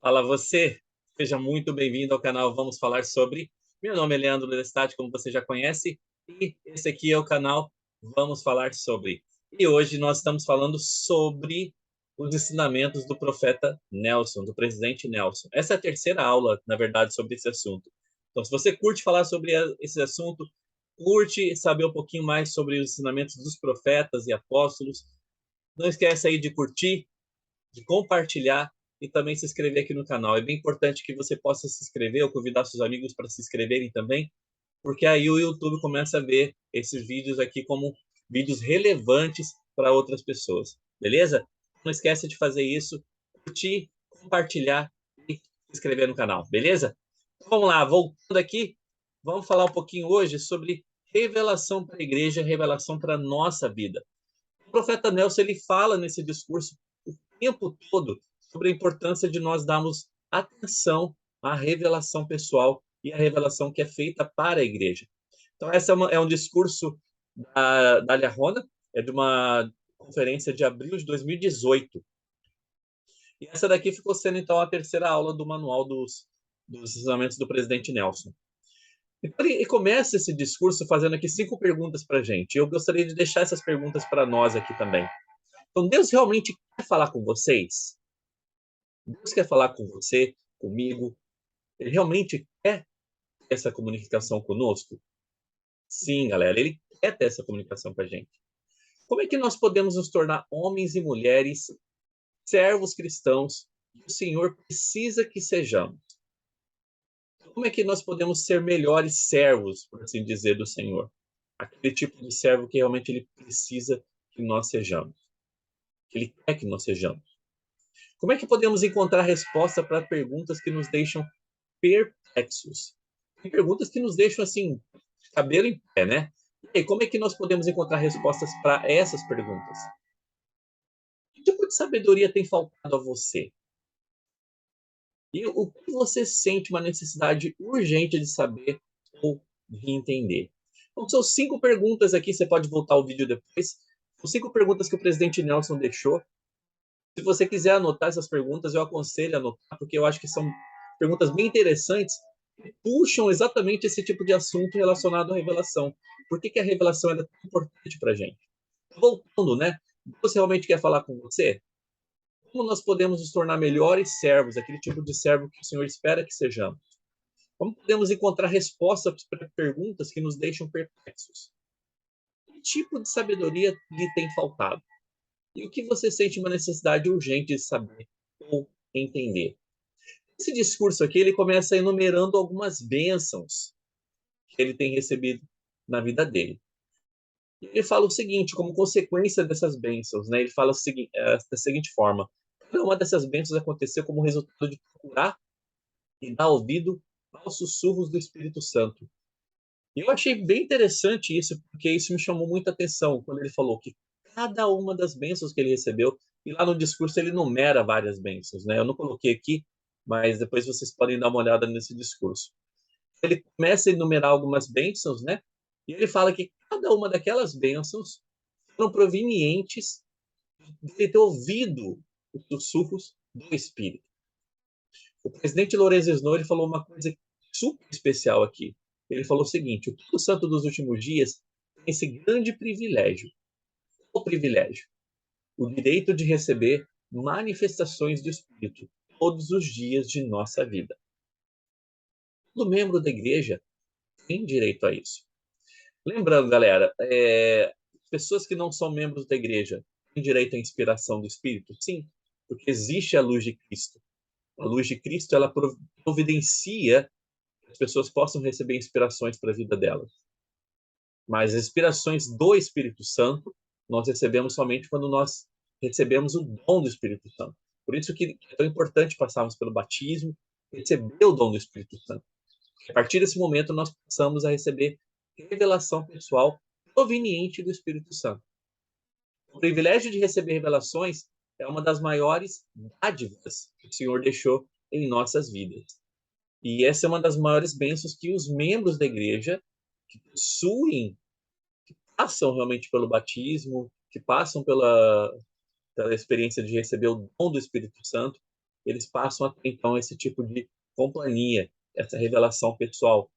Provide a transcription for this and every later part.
Fala você, seja muito bem-vindo ao canal Vamos Falar Sobre. Meu nome é Leandro Lestat, como você já conhece, e esse aqui é o canal Vamos Falar Sobre. E hoje nós estamos falando sobre os ensinamentos do profeta Nelson, do presidente Nelson. Essa é a terceira aula, na verdade, sobre esse assunto. Então, se você curte falar sobre esse assunto, curte saber um pouquinho mais sobre os ensinamentos dos profetas e apóstolos, não esquece aí de curtir, de compartilhar e também se inscrever aqui no canal. É bem importante que você possa se inscrever ou convidar seus amigos para se inscreverem também, porque aí o YouTube começa a ver esses vídeos aqui como vídeos relevantes para outras pessoas, beleza? Não esqueça de fazer isso, curtir, compartilhar e se inscrever no canal, beleza? Então, vamos lá, voltando aqui, vamos falar um pouquinho hoje sobre revelação para a igreja, revelação para a nossa vida. O profeta Nelson, ele fala nesse discurso o tempo todo sobre a importância de nós darmos atenção à revelação pessoal e à revelação que é feita para a igreja. Então, esse é um discurso da Dália Rona, é de uma conferência de abril de 2018. E essa daqui ficou sendo, então, a terceira aula do manual dos ensinamentos do presidente Nelson. Então, ele começa esse discurso fazendo aqui 5 perguntas para a gente. Eu gostaria de deixar essas perguntas para nós aqui também. Então, Deus realmente quer falar com vocês? Deus quer falar com você, comigo? Ele realmente quer ter essa comunicação conosco? Sim, galera, ele quer ter essa comunicação com a gente. Como é que nós podemos nos tornar homens e mulheres, servos cristãos, que o Senhor precisa que sejamos? Como é que nós podemos ser melhores servos, por assim dizer, do Senhor? Aquele tipo de servo que realmente ele precisa que nós sejamos, que ele quer que nós sejamos. Como é que podemos encontrar resposta para perguntas que nos deixam perplexos? Tem perguntas que nos deixam assim, cabelo em pé, né? E aí, como é que nós podemos encontrar respostas para essas perguntas? Que tipo de sabedoria tem faltado a você? E o que você sente uma necessidade urgente de saber ou de entender? Então, são 5 perguntas aqui, você pode voltar o vídeo depois. São 5 perguntas que o presidente Nelson deixou. Se você quiser anotar essas perguntas, eu aconselho a anotar, porque eu acho que são perguntas bem interessantes que puxam exatamente esse tipo de assunto relacionado à revelação. Por que a revelação é tão importante para a gente? Voltando, né? Você realmente quer falar com você? Como nós podemos nos tornar melhores servos, aquele tipo de servo que o Senhor espera que sejamos? Como podemos encontrar respostas para perguntas que nos deixam perplexos? Que tipo de sabedoria lhe tem faltado? E o que você sente uma necessidade urgente de saber ou entender? Esse discurso aqui, ele começa enumerando algumas bênçãos que ele tem recebido na vida dele. E ele fala o seguinte, como consequência dessas bênçãos, né? Ele fala da seguinte forma: cada uma dessas bênçãos aconteceu como resultado de procurar e dar ouvido aos sussurros do Espírito Santo. E eu achei bem interessante isso, porque isso me chamou muita atenção quando ele falou que cada uma das bênçãos que ele recebeu, e lá no discurso ele enumera várias bênçãos, né? Eu não coloquei aqui, mas depois vocês podem dar uma olhada nesse discurso. Ele começa a enumerar algumas bênçãos, né? E ele fala que cada uma daquelas bênçãos foram provenientes de ter ouvido os sussurros do Espírito. O presidente Lourenço Snow, ele falou uma coisa super especial aqui. Ele falou o seguinte: o Todo Santo dos últimos dias tem esse grande privilégio. O privilégio, o direito de receber manifestações do Espírito todos os dias de nossa vida. Todo membro da igreja tem direito a isso. Lembrando, galera, pessoas que não são membros da igreja têm direito à inspiração do Espírito? Sim, porque existe a luz de Cristo. A luz de Cristo, ela providencia que as pessoas possam receber inspirações para a vida delas. Mas as inspirações do Espírito Santo, nós recebemos somente quando nós recebemos o dom do Espírito Santo. Por isso que é tão importante passarmos pelo batismo, receber o dom do Espírito Santo. A partir desse momento, nós passamos a receber revelação pessoal proveniente do Espírito Santo. O privilégio de receber revelações é uma das maiores dádivas que o Senhor deixou em nossas vidas. E essa é uma das maiores bênçãos que os membros da igreja que possuem, que passam realmente pelo batismo, que passam pela experiência de receber o dom do Espírito Santo, eles passam a ter, então, esse tipo de companhia, essa revelação pessoal,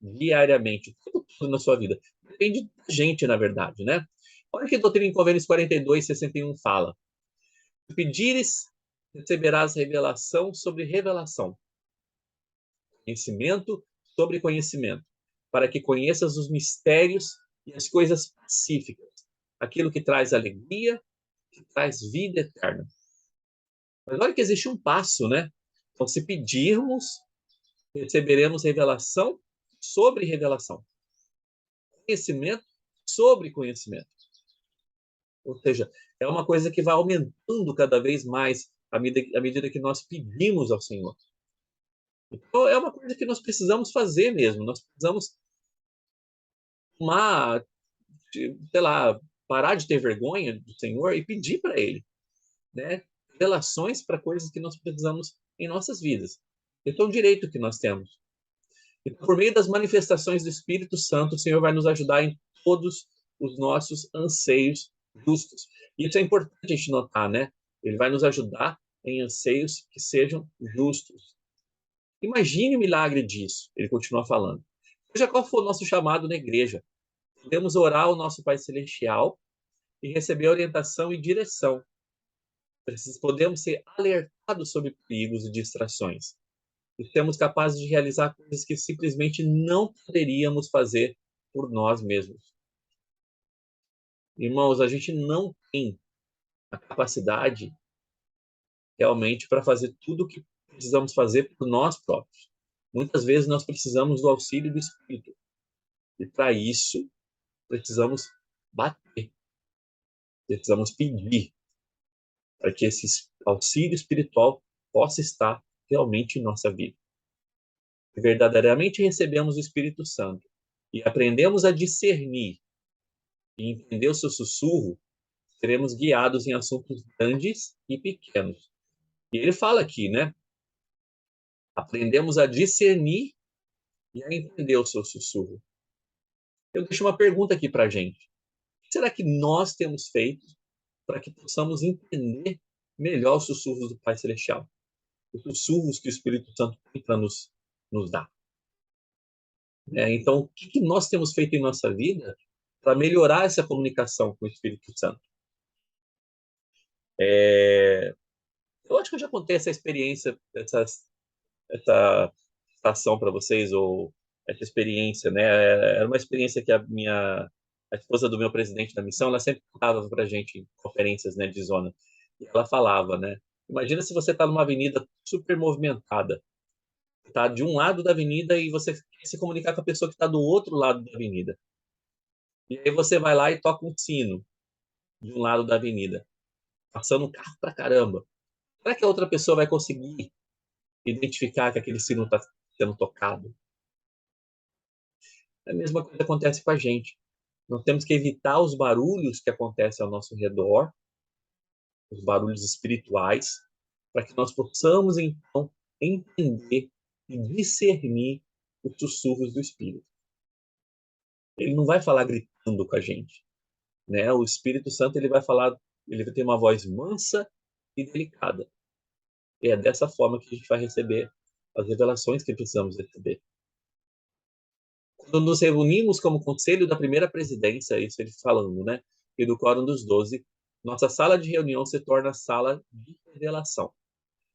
diariamente, tudo na sua vida. Depende da gente, na verdade, né? Olha o que a doutrina em Convênios 42, 61 fala. Se pedires, receberás revelação sobre revelação, conhecimento sobre conhecimento, para que conheças os mistérios e as coisas pacíficas, aquilo que traz alegria, que traz vida eterna. Mas olha que existe um passo, né? Então, se pedirmos, receberemos revelação sobre revelação, conhecimento sobre conhecimento. Ou seja, é uma coisa que vai aumentando cada vez mais à medida que nós pedimos ao Senhor. Então, é uma coisa que nós precisamos fazer mesmo. Nós precisamos tomar, sei lá, parar de ter vergonha do Senhor e pedir para Ele, né? Relações para coisas que nós precisamos em nossas vidas. Esse é um direito que nós temos. Então, por meio das manifestações do Espírito Santo, o Senhor vai nos ajudar em todos os nossos anseios justos. Isso é importante a gente notar, né? Ele vai nos ajudar em anseios que sejam justos. Imagine o milagre disso, ele continua falando. Seja qual for o nosso chamado na igreja, podemos orar ao nosso Pai Celestial e receber orientação e direção. Podemos ser alertados sobre perigos e distrações. E sermos capazes de realizar coisas que simplesmente não poderíamos fazer por nós mesmos. Irmãos, a gente não tem a capacidade realmente para fazer tudo o que precisamos fazer por nós próprios. Muitas vezes nós precisamos do auxílio do Espírito. E para isso, precisamos bater, precisamos pedir para que esse auxílio espiritual possa estar realmente em nossa vida. Se verdadeiramente recebemos o Espírito Santo e aprendemos a discernir e entender o seu sussurro, seremos guiados em assuntos grandes e pequenos. E ele fala aqui, né? Aprendemos a discernir e a entender o seu sussurro. Eu deixo uma pergunta aqui para a gente. O que será que nós temos feito para que possamos entender melhor os sussurros do Pai Celestial? Os sussurros que o Espírito Santo tem para nos dar. Então, o que nós temos feito em nossa vida para melhorar essa comunicação com o Espírito Santo? Eu acho que eu já contei essa experiência, essa situação para vocês, ou essa experiência, né? Era uma experiência que a esposa do meu presidente da missão, ela sempre contava para a gente em conferências, né, de zona. E ela falava, né? Imagina se você está numa avenida super movimentada, tá de um lado da avenida e você quer se comunicar com a pessoa que está do outro lado da avenida. E aí você vai lá e toca um sino de um lado da avenida, passando um carro pra caramba. Será que a outra pessoa vai conseguir identificar que aquele sino está sendo tocado? A mesma coisa acontece com a gente. Nós temos que evitar os barulhos que acontecem ao nosso redor, os barulhos espirituais, para que nós possamos, então, entender e discernir os sussurros do Espírito. Ele não vai falar gritando com a gente, né? O Espírito Santo ele vai falar, ele vai ter uma voz mansa e delicada. E é dessa forma que a gente vai receber as revelações que precisamos receber. Quando nos reunimos como conselho da primeira presidência, isso ele falando, né? E do Quórum dos 12, nossa sala de reunião se torna sala de revelação.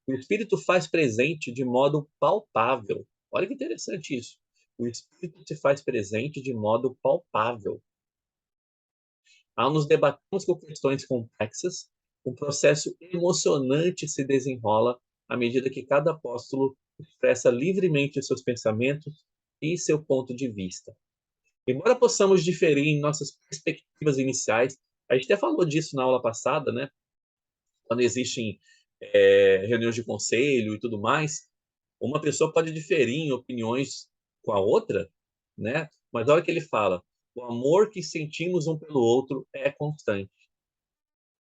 O Espírito faz presente de modo palpável. Olha que interessante isso. O Espírito se faz presente de modo palpável. Ao nos debatermos com questões complexas, um processo emocionante se desenrola à medida que cada apóstolo expressa livremente seus pensamentos e seu ponto de vista. Embora possamos diferir em nossas perspectivas iniciais, a gente até falou disso na aula passada, né? Quando existem reuniões de conselho e tudo mais, uma pessoa pode diferir em opiniões com a outra, né? Mas olha o que ele fala: o amor que sentimos um pelo outro é constante.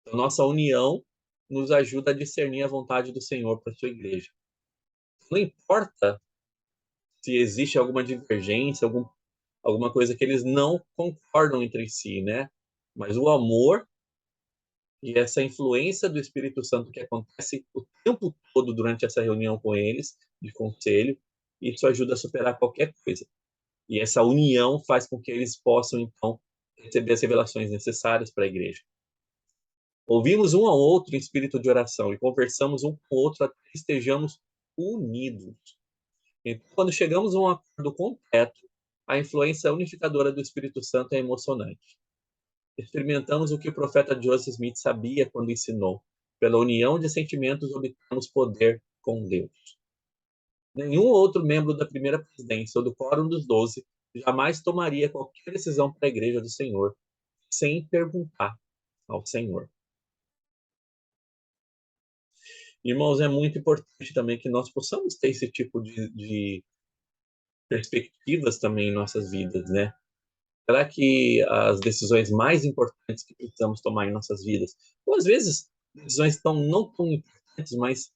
Então, nossa união nos ajuda a discernir a vontade do Senhor para a sua igreja. Não importa se existe alguma divergência, alguma coisa que eles não concordam entre si, né? Mas o amor E essa influência do Espírito Santo que acontece o tempo todo durante essa reunião com eles, de conselho, isso ajuda a superar qualquer coisa. E essa união faz com que eles possam, então, receber as revelações necessárias para a igreja. Ouvimos um ao outro em espírito de oração e conversamos um com o outro até que estejamos unidos. Então, quando chegamos a um acordo completo, a influência unificadora do Espírito Santo é emocionante. Experimentamos o que o profeta Joseph Smith sabia quando ensinou: pela união de sentimentos obtemos poder com Deus. Nenhum outro membro da primeira presidência ou do Quórum dos 12 jamais tomaria qualquer decisão para a Igreja do Senhor sem perguntar ao Senhor. Irmãos, é muito importante também que nós possamos ter esse tipo de perspectivas também em nossas vidas, né? Será que as decisões mais importantes que precisamos tomar em nossas vidas, ou às vezes decisões não tão importantes, mas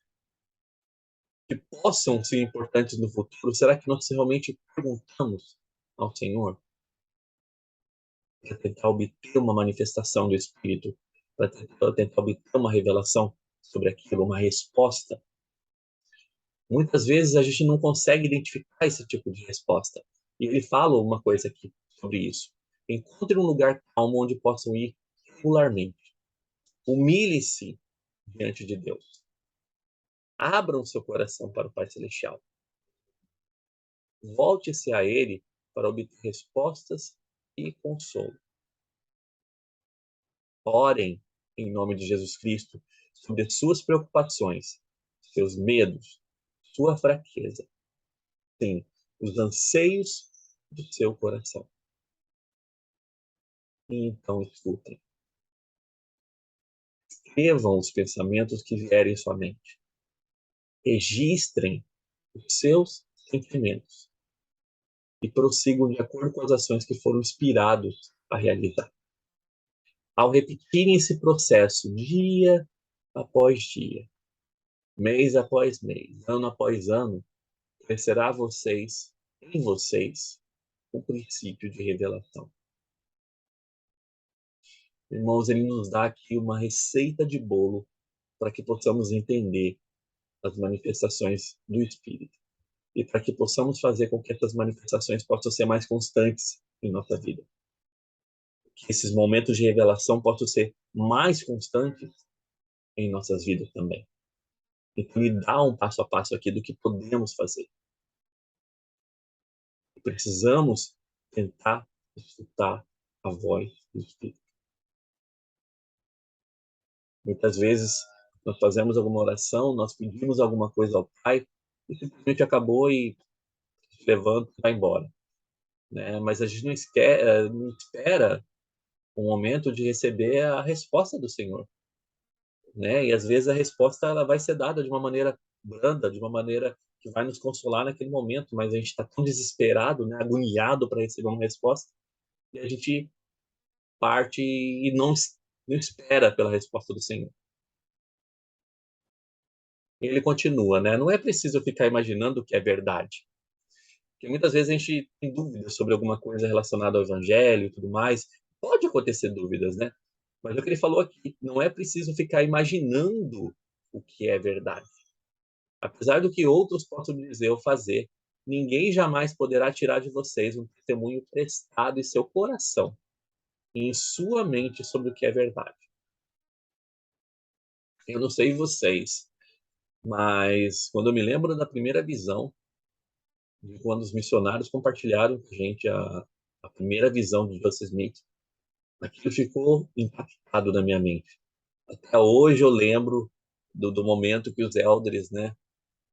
que possam ser importantes no futuro, será que nós realmente perguntamos ao Senhor para tentar obter uma manifestação do Espírito, para tentar obter uma revelação sobre aquilo, uma resposta? Muitas vezes a gente não consegue identificar esse tipo de resposta. E ele fala uma coisa aqui sobre isso. Encontre um lugar calmo onde possam ir regularmente. Humilhe-se diante de Deus. Abram seu coração para o Pai Celestial. Volte-se a Ele para obter respostas e consolo. Orem em nome de Jesus Cristo sobre as suas preocupações, seus medos, sua fraqueza. Sim, os anseios do seu coração. E então escutem. Escrevam os pensamentos que vierem em sua mente. Registrem os seus sentimentos e prossigam de acordo com as ações que foram inspirados a realizar. Ao repetirem esse processo dia após dia, mês após mês, ano após ano, crescerá em vocês, o princípio de revelação. Irmãos, ele nos dá aqui uma receita de bolo para que possamos entender as manifestações do Espírito e para que possamos fazer com que essas manifestações possam ser mais constantes em nossa vida. Que esses momentos de revelação possam ser mais constantes em nossas vidas também. Então, me dá um passo a passo aqui do que podemos fazer. Precisamos tentar escutar a voz do Espírito. Muitas vezes, nós fazemos alguma oração, nós pedimos alguma coisa ao Pai e simplesmente acabou e se levanta e vai embora. Né? Mas a gente não espera o momento de receber a resposta do Senhor. Né? E às vezes a resposta ela vai ser dada de uma maneira branda, de uma maneira que vai nos consolar naquele momento, mas a gente está tão desesperado, né, agoniado para receber uma resposta, e a gente parte e não espera pela resposta do Senhor. E ele continua, né? Não é preciso ficar imaginando o que é verdade. Porque muitas vezes a gente tem dúvidas sobre alguma coisa relacionada ao evangelho e tudo mais. Pode acontecer dúvidas, né? Mas é o que ele falou aqui, não é preciso ficar imaginando o que é verdade. Apesar do que outros possam dizer ou fazer, ninguém jamais poderá tirar de vocês um testemunho prestado em seu coração e em sua mente sobre o que é verdade. Eu não sei vocês, mas quando eu me lembro da primeira visão, de quando os missionários compartilharam com a gente a primeira visão de Joseph Smith, aquilo ficou impactado na minha mente. Até hoje eu lembro do momento que os elders, né,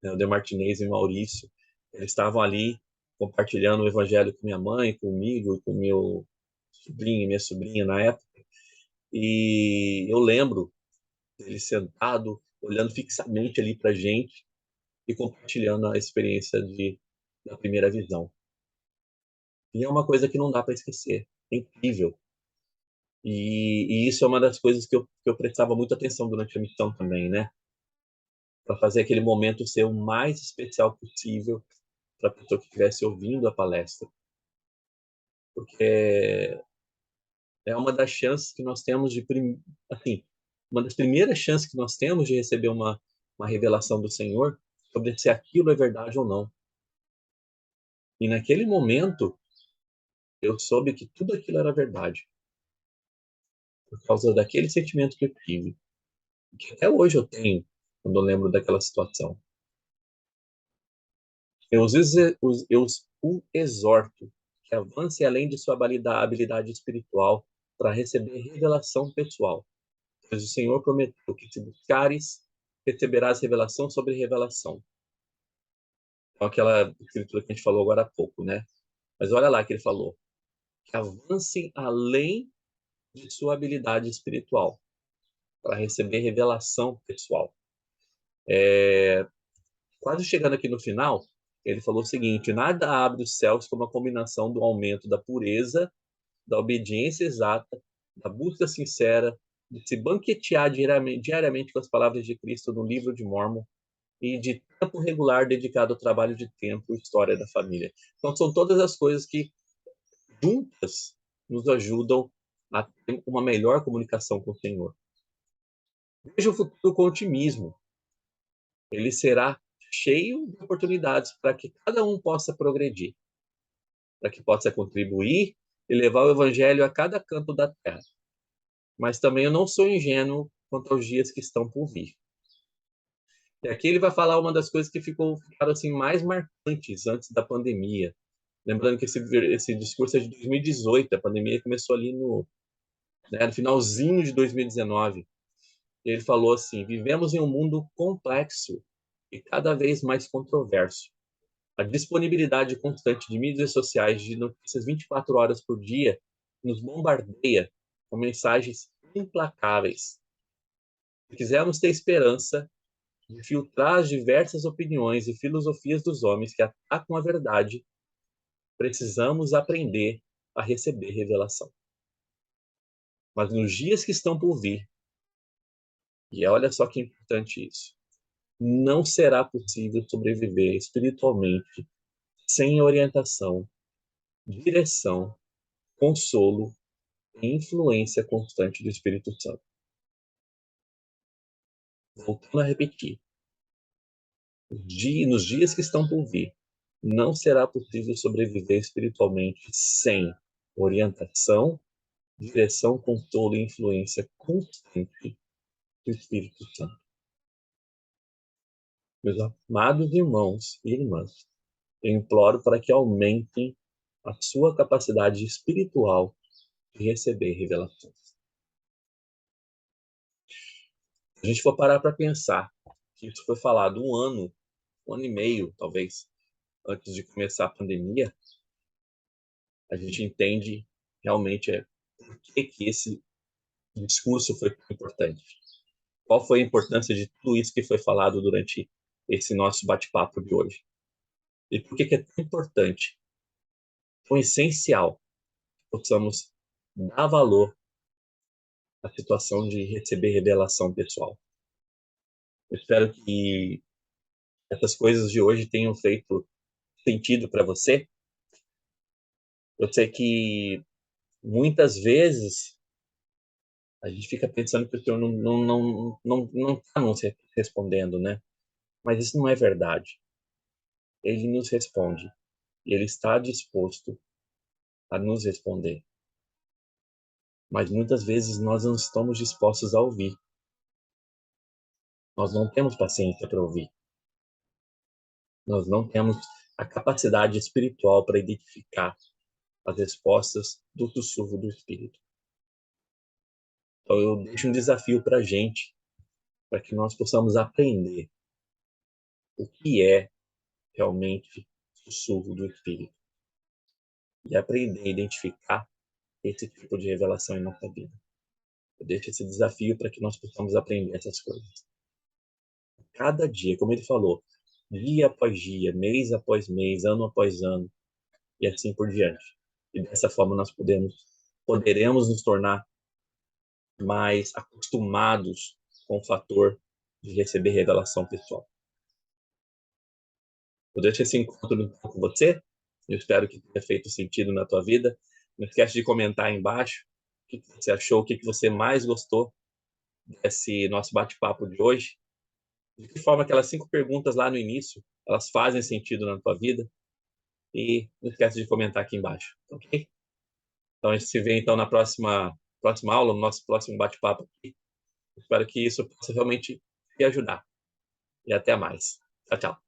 o De Martinez e o Maurício, eles estavam ali compartilhando o evangelho com minha mãe, comigo e com meu sobrinho e minha sobrinha na época. E eu lembro dele sentado, olhando fixamente ali para a gente e compartilhando a experiência da primeira visão. E é uma coisa que não dá para esquecer. É incrível. E isso é uma das coisas que eu prestava muita atenção durante a missão também, né? Para fazer aquele momento ser o mais especial possível para a pessoa que estivesse ouvindo a palestra. Porque é uma das chances que nós temos de, assim, Uma das primeiras chances que nós temos de receber uma revelação do Senhor sobre se aquilo é verdade ou não. E naquele momento, eu soube que tudo aquilo era verdade, por causa daquele sentimento que eu tive, que até hoje eu tenho, quando eu lembro daquela situação. Eu o exorto que avance além de sua habilidade espiritual para receber revelação pessoal, pois o Senhor prometeu que se buscares, receberás revelação sobre revelação. Então, aquela escritura que a gente falou agora há pouco, né? Mas olha lá que ele falou, que avancem além de sua habilidade espiritual para receber revelação pessoal. Quase chegando aqui no final, ele falou o seguinte: nada abre os céus como a combinação do aumento da pureza, da obediência exata, da busca sincera, de se banquetear diariamente com as palavras de Cristo no livro de Mórmon e de tempo regular dedicado ao trabalho de templo e história da família. Então, são todas as coisas que juntas nos ajudam a ter uma melhor comunicação com o Senhor. Veja o futuro com otimismo. Ele será cheio de oportunidades para que cada um possa progredir, para que possa contribuir e levar o evangelho a cada canto da terra. Mas também eu não sou ingênuo quanto aos dias que estão por vir. E aqui ele vai falar uma das coisas que ficaram assim mais marcantes antes da pandemia. Lembrando que esse discurso é de 2018, a pandemia começou ali no finalzinho de 2019. E ele falou assim: vivemos em um mundo complexo e cada vez mais controverso. A disponibilidade constante de mídias sociais de notícias 24 horas por dia nos bombardeia com mensagens implacáveis. Se quisermos ter esperança de filtrar as diversas opiniões e filosofias dos homens que atacam a verdade, precisamos aprender a receber revelação. Mas nos dias que estão por vir, e olha só que importante isso, não será possível sobreviver espiritualmente sem orientação, direção, consolo e influência constante do Espírito Santo. Voltando a repetir, nos dias que estão por vir, não será possível sobreviver espiritualmente sem orientação, direção, consolo e influência constante do Espírito Santo. Meus amados irmãos e irmãs, eu imploro para que aumentem a sua capacidade espiritual de receber revelações. Se a gente for parar para pensar que isso foi falado um ano e meio, talvez, antes de começar a pandemia, a gente entende realmente por que esse discurso foi tão importante. Qual foi a importância de tudo isso que foi falado durante esse nosso bate-papo de hoje? E por que é tão importante, tão essencial, que possamos dar valor à situação de receber revelação pessoal? Eu espero que essas coisas de hoje tenham feito sentido para você. Eu sei que muitas vezes a gente fica pensando que o Senhor não está nos respondendo, né? Mas isso não é verdade. Ele nos responde e ele está disposto a nos responder. Mas muitas vezes nós não estamos dispostos a ouvir. Nós não temos paciência para ouvir. Nós não temos a capacidade espiritual para identificar as respostas do sussurro do Espírito. Então eu deixo um desafio para a gente, para que nós possamos aprender o que é realmente sussurro do Espírito e aprender a identificar esse tipo de revelação em nossa vida. Eu deixo esse desafio para que nós possamos aprender essas coisas. Cada dia, como ele falou, dia após dia, mês após mês, ano após ano, e assim por diante. E dessa forma nós poderemos nos tornar mais acostumados com o fator de receber revelação pessoal. Eu deixo esse encontro com você. Eu espero que tenha feito sentido na tua vida. Não esquece de comentar aí embaixo o que você achou, o que você mais gostou desse nosso bate-papo de hoje. De que forma aquelas 5 perguntas lá no início, elas fazem sentido na tua vida. E não esquece de comentar aqui embaixo, ok? Então a gente se vê então na próxima aula, no nosso próximo bate-papo aqui. Espero que isso possa realmente te ajudar. E até mais. Tchau, tchau.